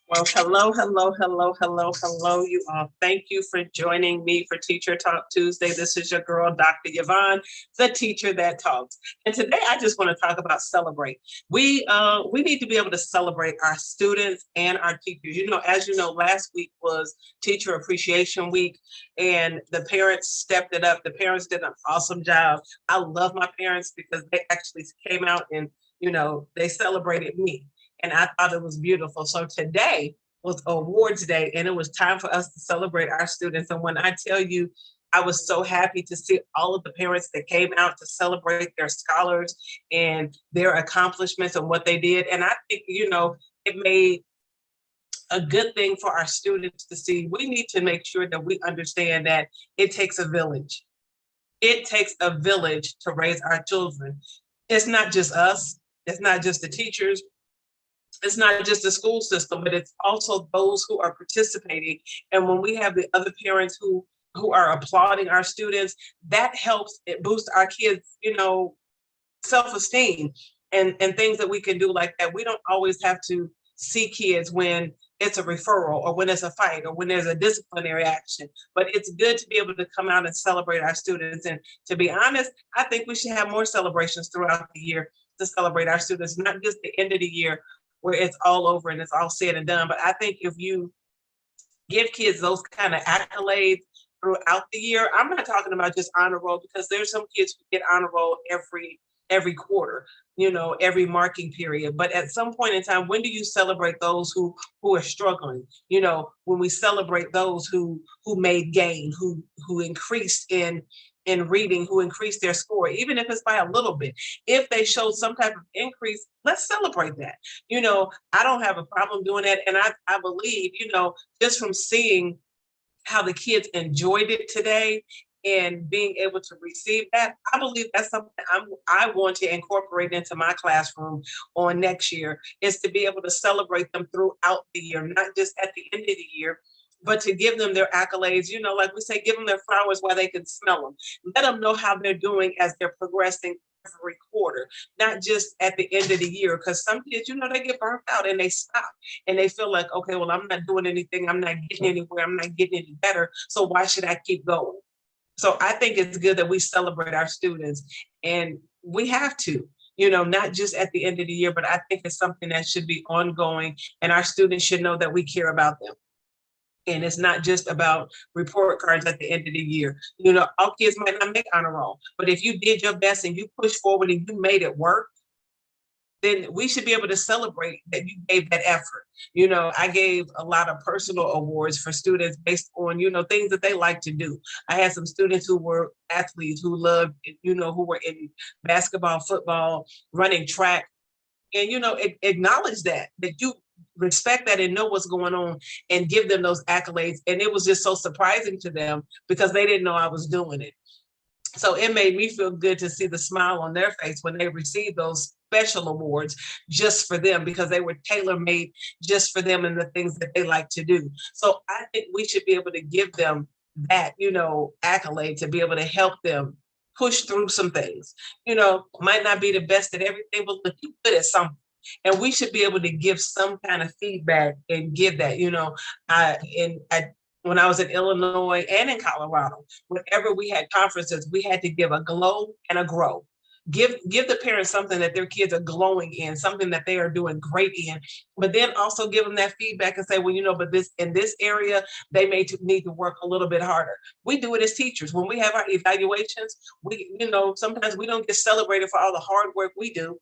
Well, hello, hello, hello, hello, hello, you all. Thank you for joining me for Teacher Talk Tuesday. This is your girl, Dr. Yvonne, the teacher that talks. And today I just want to talk about celebrate. We need to be able to celebrate our students and our teachers. You know, as you know, last week was Teacher Appreciation Week, and the parents stepped it up. The parents did an awesome job. I love my parents because they actually came out and, you know, they celebrated me. And I thought it was beautiful. So today was awards day, and it was time for us to celebrate our students. And when I tell you, I was so happy to see all of the parents that came out to celebrate their scholars and their accomplishments and what they did. And I think, you know, it made a good thing for our students to see. We need to make sure that we understand that it takes a village. It takes a village to raise our children. It's not just us. It's not just the teachers. It's not just the school system, but it's also those who are participating. And when we have the other parents who are applauding our students, that helps it boost our kids, you know, self-esteem and things that we can do like that. We don't always have to see kids when it's a referral or when it's a fight or when there's a disciplinary action, but it's good to be able to come out and celebrate our students. And to be honest, I think we should have more celebrations throughout the year to celebrate our students, not just the end of the year where it's all over and it's all said and done. But I think if you give kids those kind of accolades throughout the year, I'm not talking about just honor roll, because there's some kids who get honor roll every quarter, you know, every marking period. But at some point in time, when do you celebrate those who are struggling? You know, when we celebrate those who made gain, who increased in reading, who increased their score, even if it's by a little bit. If they showed some type of increase, let's celebrate that. You know, I don't have a problem doing that. And I believe, you know, just from seeing how the kids enjoyed it today and being able to receive that, I believe that's something I want to incorporate into my classroom on next year, is to be able to celebrate them throughout the year, not just at the end of the year, but to give them their accolades, you know, like we say, give them their flowers while they can smell them. Let them know how they're doing as they're progressing every quarter, not just at the end of the year. Because some kids, you know, they get burnt out and they stop and they feel like, okay, well, I'm not doing anything. I'm not getting anywhere. I'm not getting any better. So why should I keep going? So I think it's good that we celebrate our students, and we have to, you know, not just at the end of the year, but I think it's something that should be ongoing, and our students should know that we care about them. And it's not just about report cards at the end of the year. You know, all kids might not make honor roll, but if you did your best and you pushed forward and you made it work, then we should be able to celebrate that you gave that effort. You know, I gave a lot of personal awards for students based on, you know, things that they like to do. I had some students who were athletes, who loved, you know, who were in basketball, football, running track, and, you know, acknowledge that you respect that and know what's going on and give them those accolades. And it was just so surprising to them because they didn't know I was doing it. So it made me feel good to see the smile on their face when they received those special awards just for them, because they were tailor-made just for them and the things that they like to do. So I think we should be able to give them that, you know, accolade to be able to help them push through some things. You know, might not be the best at everything, but look, you're good at something. And we should be able to give some kind of feedback and give that, you know, when I was in Illinois and in Colorado, whenever we had conferences, we had to give a glow and a grow. Give the parents something that their kids are glowing in, something that they are doing great in, but then also give them that feedback and say, well, you know, but this in this area, they may need to work a little bit harder. We do it as teachers. When we have our evaluations, we, you know, sometimes we don't get celebrated for all the hard work we do.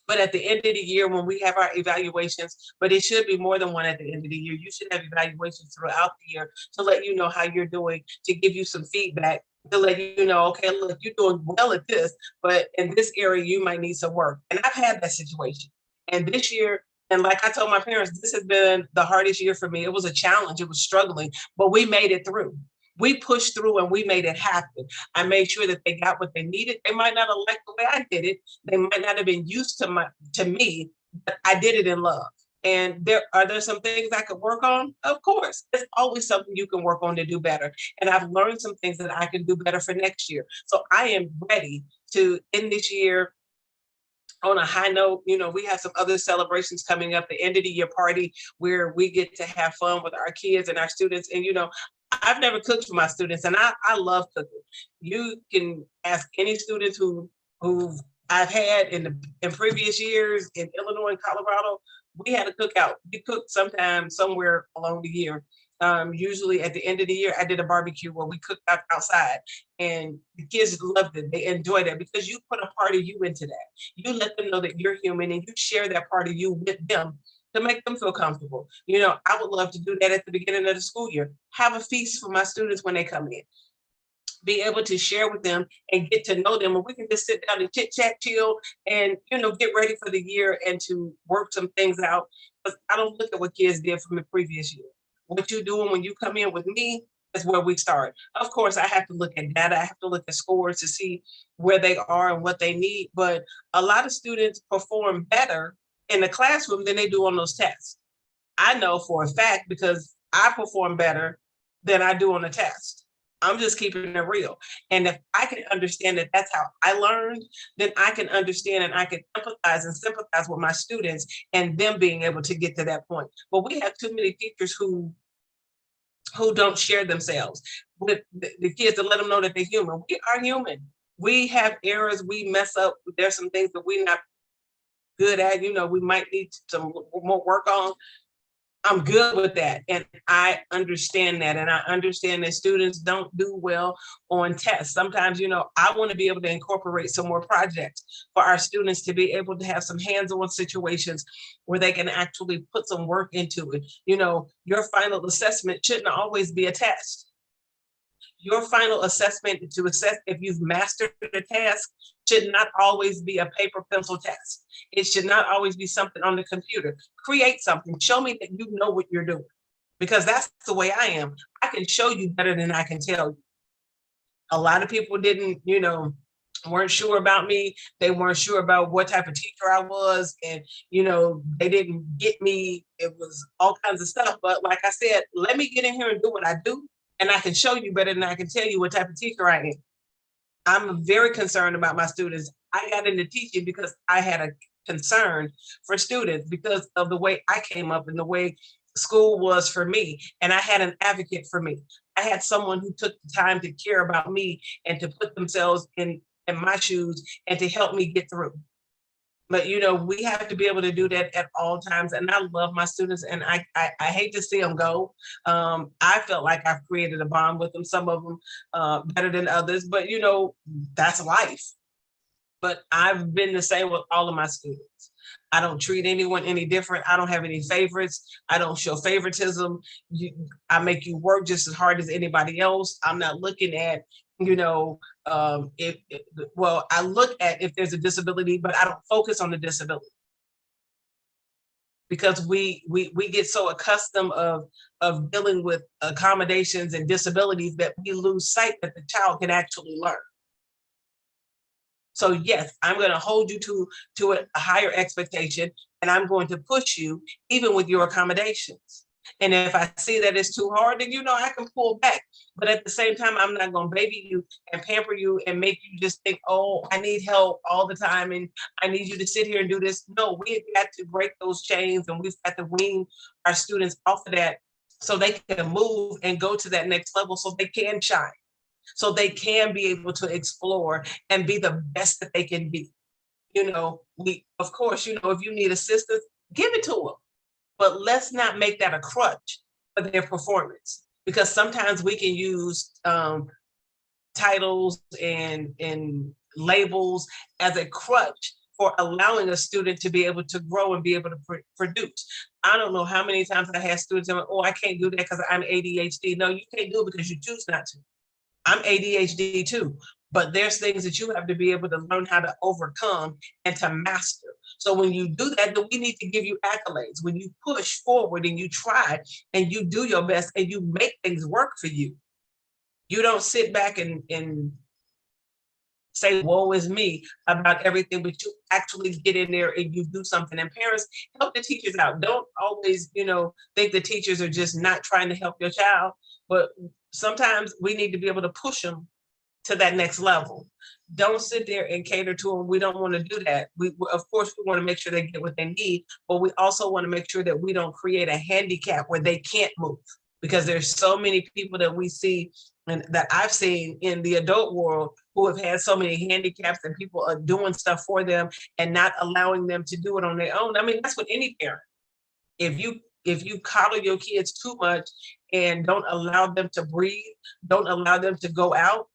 But at the end of the year, when we have our evaluations, but it should be more than one at the end of the year, you should have evaluations throughout the year to let you know how you're doing, to give you some feedback, to let you know, okay, look, you're doing well at this, but in this area, you might need some work. And I've had that situation. And this year, And like I told my parents, this has been the hardest year for me. It was a challenge. It was struggling, but we made it through. We pushed through and we made it happen. I made sure that they got what they needed. They might not have liked the way I did it. They might not have been used to me, but I did it in love. And there some things I could work on? Of course. There's always something you can work on to do better. And I've learned some things that I can do better for next year. So I am ready to end this year on a high note. We have some other celebrations coming up, the end of the year party where we get to have fun with our kids and our students. And, I've never cooked for my students, and I love cooking. You can ask any students who I've had in previous years in Illinois and Colorado. We had a cookout. We cooked sometime somewhere along the year. Usually at the end of the year, I did a barbecue where we cooked outside, and the kids loved it. They enjoyed it because you put a part of you into that. You let them know that you're human, and you share that part of you with them to make them feel comfortable. I would love to do that at the beginning of the school year. Have a feast for my students when they come in. Be able to share with them and get to know them, and we can just sit down and chit chat, chill, and get ready for the year and to work some things out. Because I don't look at what kids did from the previous year. What you're doing when you come in with me is where we start. Of course, I have to look at data. I have to look at scores to see where they are and what they need. But a lot of students perform better in the classroom than they do on those tests. I know for a fact because I perform better than I do on the test. I'm just keeping it real. And if I can understand that that's how I learned, then I can understand and I can empathize and sympathize with my students and them being able to get to that point. But we have too many teachers who don't share themselves with the kids to let them know that they're human. We are human. We have errors. We mess up. There's some things that we're not good at. We might need some more work on. I'm good with that. And I understand that. And I understand that students don't do well on tests. Sometimes, I want to be able to incorporate some more projects for our students to be able to have some hands-on situations where they can actually put some work into it. Your final assessment shouldn't always be a test. Your final assessment to assess if you've mastered the task should not always be a paper pencil test. It should not always be something on the computer. Create something. Show me that you know what you're doing, because that's the way I am. I can show you better than I can tell you. A lot of people weren't sure about me. They weren't sure about what type of teacher I was. And, they didn't get me. It was all kinds of stuff. But like I said, let me get in here and do what I do. And I can show you better than I can tell you what type of teacher I am. I'm very concerned about my students. I got into teaching because I had a concern for students because of the way I came up and the way school was for me. And I had an advocate for me. I had someone who took the time to care about me and to put themselves in my shoes and to help me get through. But, we have to be able to do that at all times. And I love my students, and I hate to see them go. I felt like I've created a bond with them, some of them better than others. But, that's life. But I've been the same with all of my students. I don't treat anyone any different. I don't have any favorites. I don't show favoritism. I make you work just as hard as anybody else. I'm not looking at I look at if there's a disability, but I don't focus on the disability, because we get so accustomed of dealing with accommodations and disabilities that we lose sight that the child can actually learn. So yes, I'm going to hold you to a higher expectation, and I'm going to push you even with your accommodations. And if I see that it's too hard, then I can pull back. But at the same time, I'm not going to baby you and pamper you and make you just think, oh, I need help all the time and I need you to sit here and do this. No, we've got to break those chains, and we've got to wean our students off of that so they can move and go to that next level so they can shine, so they can be able to explore and be the best that they can be. Of course, if you need assistance, give it to them. But let's not make that a crutch for their performance, because sometimes we can use titles and labels as a crutch for allowing a student to be able to grow and be able to produce. I don't know how many times I had students say, oh, I can't do that because I'm ADHD. No, you can't do it because you choose not to. I'm ADHD too, but there's things that you have to be able to learn how to overcome and to master So when you do that, then we need to give you accolades. When you push forward and you try and you do your best and you make things work for you, you don't sit back and say, woe is me about everything, but you actually get in there and you do something. And parents, help the teachers out. Don't always, think the teachers are just not trying to help your child, but sometimes we need to be able to push them to that next level. Don't sit there and cater to them. We don't want to do that. Of course, we want to make sure they get what they need, but we also want to make sure that we don't create a handicap where they can't move, because there's so many people that we see and that I've seen in the adult world who have had so many handicaps, and people are doing stuff for them and not allowing them to do it on their own. I mean, that's with any parent. If you coddle your kids too much and don't allow them to breathe, don't allow them to go out,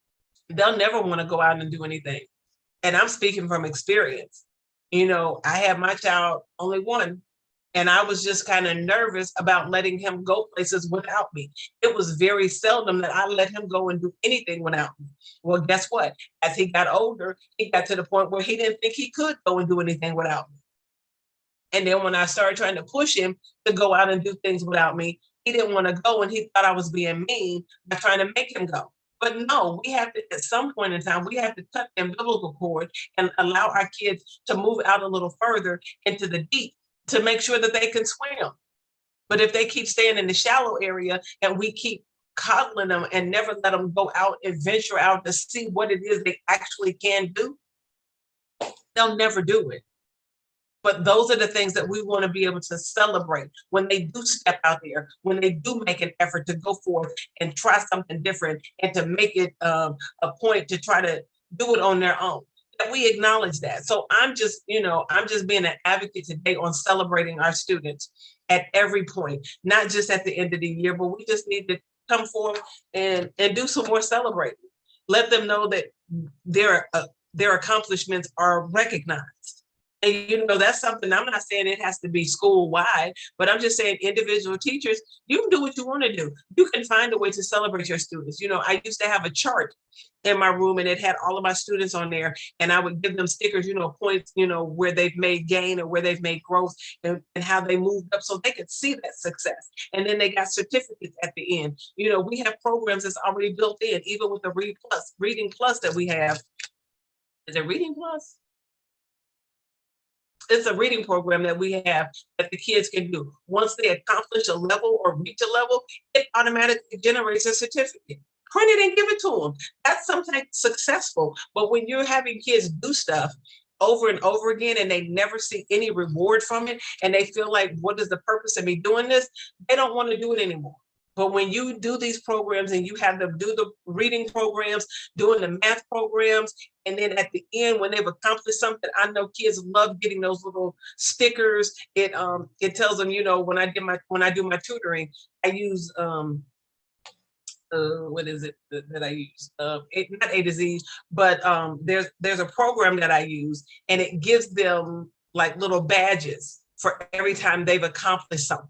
they'll never want to go out and do anything. And I'm speaking from experience. I had my child, only one, and I was just kind of nervous about letting him go places without me. It was very seldom that I let him go and do anything without me. Well, guess what? As he got older, he got to the point where he didn't think he could go and do anything without me. And then when I started trying to push him to go out and do things without me, he didn't want to go, and he thought I was being mean by trying to make him go. But no, we have to, at some point in time, we have to cut the umbilical cord and allow our kids to move out a little further into the deep to make sure that they can swim. But if they keep staying in the shallow area and we keep coddling them and never let them go out and venture out to see what it is they actually can do, they'll never do it. But those are the things that we want to be able to celebrate when they do step out there, when they do make an effort to go forth and try something different and to make it a point to try to do it on their own. That we acknowledge that. So I'm just being an advocate today on celebrating our students at every point, not just at the end of the year, but we just need to come forth and do some more celebrating. Let them know that their accomplishments are recognized. And that's something, I'm not saying it has to be school wide, but I'm just saying individual teachers, you can do what you want to do. You can find a way to celebrate your students. I used to have a chart in my room and it had all of my students on there, and I would give them stickers, points, where they've made gain or where they've made growth, and how they moved up so they could see that success. And then they got certificates at the end. We have programs that's already built in, even with the Reading Plus that we have. Is it Reading Plus? It's a reading program that we have that the kids can do. Once they accomplish a level or reach a level, it automatically generates a certificate. Print it and give it to them. That's something successful. But when you're having kids do stuff over and over again and they never see any reward from it, and they feel like, what is the purpose of me doing this? They don't want to do it anymore. But when you do these programs and you have them do the reading programs, doing the math programs, and then at the end, when they've accomplished something, I know kids love getting those little stickers. It tells them, when I do my tutoring, I use what is it that I use? Not A to Z, but there's a program that I use, and it gives them like little badges for every time they've accomplished something.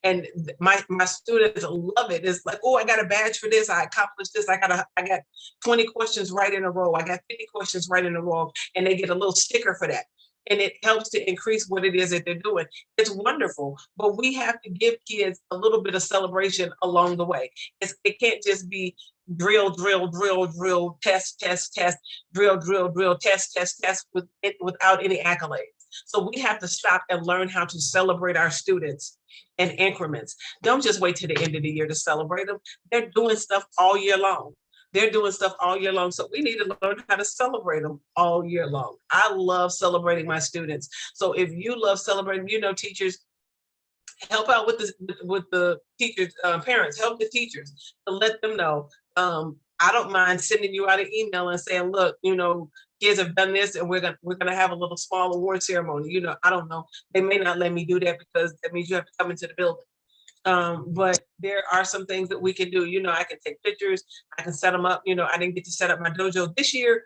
And my students love it. It's like, oh, I got a badge for this. I accomplished this. I got 20 questions right in a row. I got 50 questions right in a row. And they get a little sticker for that. And it helps to increase what it is that they're doing. It's wonderful. But we have to give kids a little bit of celebration along the way. It can't just be drill, drill, drill, drill, test, test, test, drill, drill, drill, test, test, test without any accolades. So we have to stop and learn how to celebrate our students in increments. Don't just wait till the end of the year to celebrate them. They're doing stuff all year long. So we need to learn how to celebrate them all year long. I love celebrating my students. So if you love celebrating, teachers, help out with the teachers, parents, help the teachers to let them know. I don't mind sending you out an email and saying, look, kids have done this, and we're gonna have a little small award ceremony. I don't know. They may not let me do that because that means you have to come into the building. But there are some things that we can do. I can take pictures. I can set them up. I didn't get to set up my dojo this year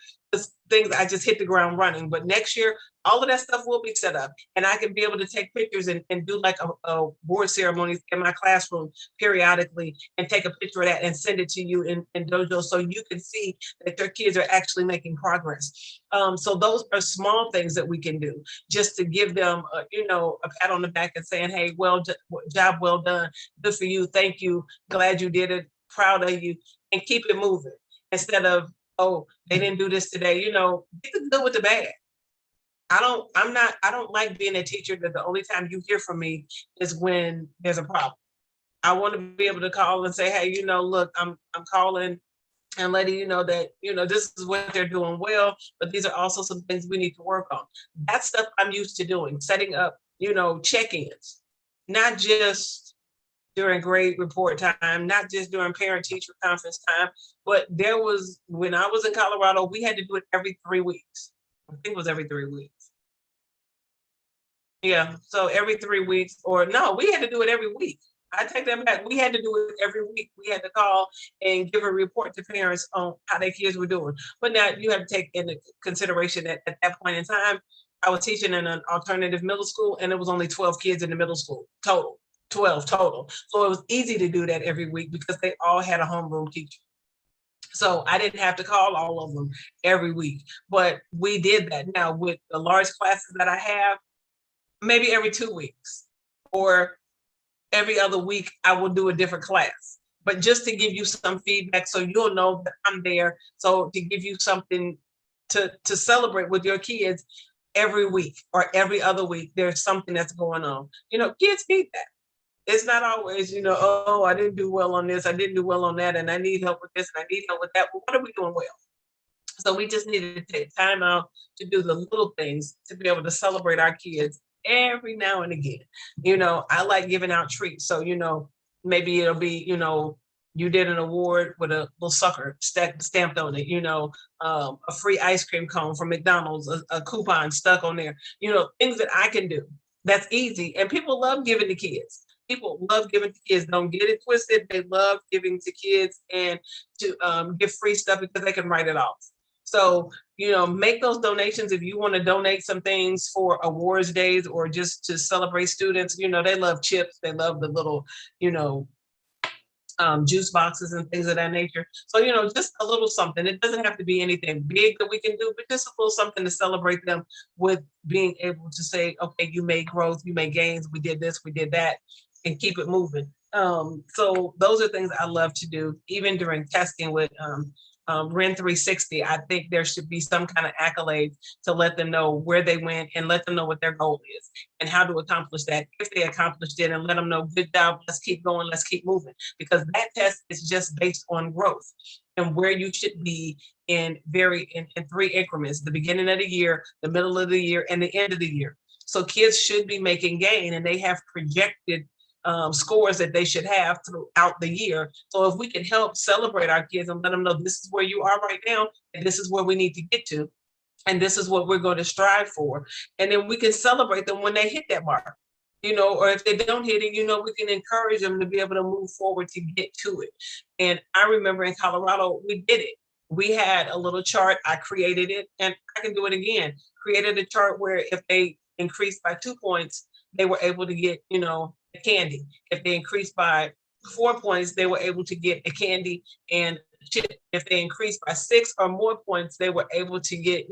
things I just hit the ground running. But next year, all of that stuff will be set up, and I can be able to take pictures and do like a board ceremony in my classroom periodically, and take a picture of that and send it to you in Dojo, so you can see that your kids are actually making progress. So those are small things that we can do just to give them, a pat on the back and saying, "Hey, job well done, good for you, thank you, glad you did it, proud of you," and keep it moving instead of, "Oh, they didn't do this today." Get the good with the bad. I don't like being a teacher that the only time you hear from me is when there's a problem. I want to be able to call and say, "Hey, look, I'm calling and letting you know that, this is what they're doing well, but these are also some things we need to work on." That stuff I'm used to doing, setting up, check-ins, not just during grade report time, not just during parent teacher conference time, but when I was in Colorado, we had to do it every 3 weeks. I think it was every 3 weeks. Yeah. So every 3 weeks, or no, we had to do it every week. I take that back. We had to do it every week. We had to call and give a report to parents on how their kids were doing. But now you have to take into consideration that at that point in time, I was teaching in an alternative middle school, and it was only 12 kids in the middle school total, 12 total. So it was easy to do that every week because they all had a homeroom teacher. So I didn't have to call all of them every week, but we did that. Now with the large classes that I have, maybe every 2 weeks or every other week, I will do a different class. But just to give you some feedback so you'll know that I'm there. So to give you something to celebrate with your kids every week or every other week, there's something that's going on. Kids need that. It's not always, "Oh, I didn't do well on this, I didn't do well on that, and I need help with this, and I need help with that." Well, what are we doing well? So we just need to take time out to do the little things to be able to celebrate our kids every now and again. I like giving out treats. So, maybe it'll be, you did an award with a little sucker stamped on it, a free ice cream cone from McDonald's, a coupon stuck on there, things that I can do. That's easy. And people love giving to kids. People love giving to kids. Don't get it twisted. They love giving to kids and to give free stuff because they can write it off. So, make those donations if you want to donate some things for awards days or just to celebrate students. They love chips. They love the little, juice boxes and things of that nature. So, just a little something. It doesn't have to be anything big that we can do, but just a little something to celebrate them with being able to say, "Okay, you made growth, you made gains, we did this, we did that," and keep it moving. So those are things I love to do, even during testing with REN 360. I think there should be some kind of accolades to let them know where they went and let them know what their goal is and how to accomplish that if they accomplished it, and let them know, "Good job, let's keep going, let's keep moving," because that test is just based on growth and where you should be in 3 increments: the beginning of the year, the middle of the year, and the end of the year. So kids should be making gain, and they have projected scores that they should have throughout the year. So if we can help celebrate our kids and let them know this is where you are right now, and this is where we need to get to, and this is what we're going to strive for, and then we can celebrate them when they hit that mark, or if they don't hit it, we can encourage them to be able to move forward to get to it. And I remember in Colorado, we did it. We had a little chart. I created it, and I can do it again. Created a chart where if they increased by 2 points, they were able to get, a candy. If they increased by 4 points, they were able to get a candy and a chip. If they increased by 6 or more points, they were able to get,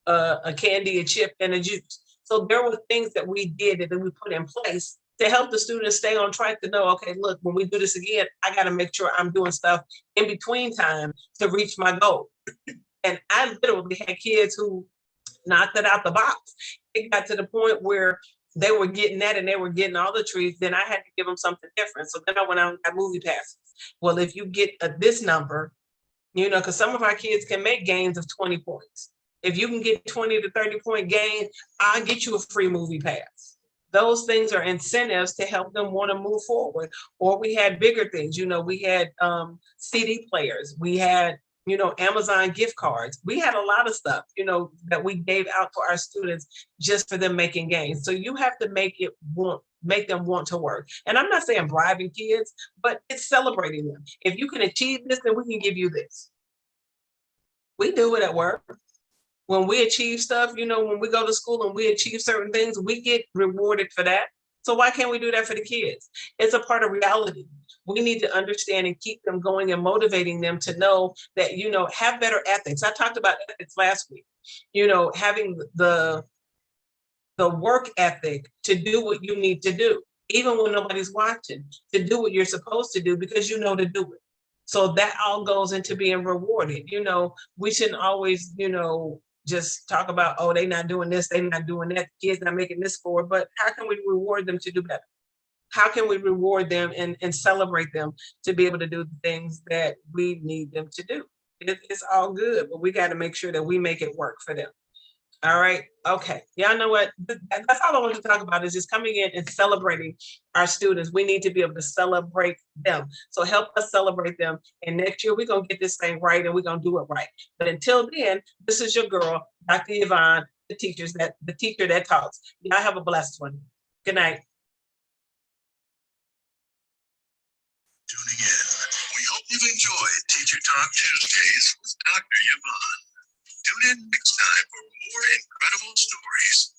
a candy, a chip, and a juice. So there were things that we did and then we put in place to help the students stay on track to know, okay, look, when we do this again, I got to make sure I'm doing stuff in between time to reach my goal. And I literally had kids who knocked it out the box. It got to the point where they were getting that and they were getting all the treats. Then I had to give them something different. So then I went out and got movie passes. Well, if you get this number, because some of our kids can make gains of 20 points. If you can get 20 to 30 point gain, I'll get you a free movie pass. Those things are incentives to help them want to move forward. Or we had bigger things. We had CD players. We had Amazon gift cards. We had a lot of stuff, that we gave out to our students just for them making gains. So you have to make them want to work. And I'm not saying bribing kids, but it's celebrating them. If you can achieve this, then we can give you this. We do it at work. When we achieve stuff, when we go to school and we achieve certain things, we get rewarded for that. So why can't we do that for the kids? It's a part of reality. We need to understand and keep them going and motivating them to know that, have better ethics. I talked about ethics last week, having the work ethic to do what you need to do, even when nobody's watching, to do what you're supposed to do because you know to do it. So that all goes into being rewarded. We shouldn't always, just talk about, oh, they not doing this, they not doing that, kids not making this forward. But how can we reward them to do better? How can we reward them and celebrate them to be able to do the things that we need them to do? It's all good, but we got to make sure that we make it work for them. All right. Okay. Y'all know what? That's all I wanted to talk about is just coming in and celebrating our students. We need to be able to celebrate them. So help us celebrate them. And next year, we're going to get this thing right and we're going to do it right. But until then, this is your girl, Dr. Yvonne, the teacher that talks. Y'all have a blessed one. Good night. Tuning in. We hope you've enjoyed Teacher Talk Tuesdays with Dr. Yvonne. Tune in next time for more incredible stories.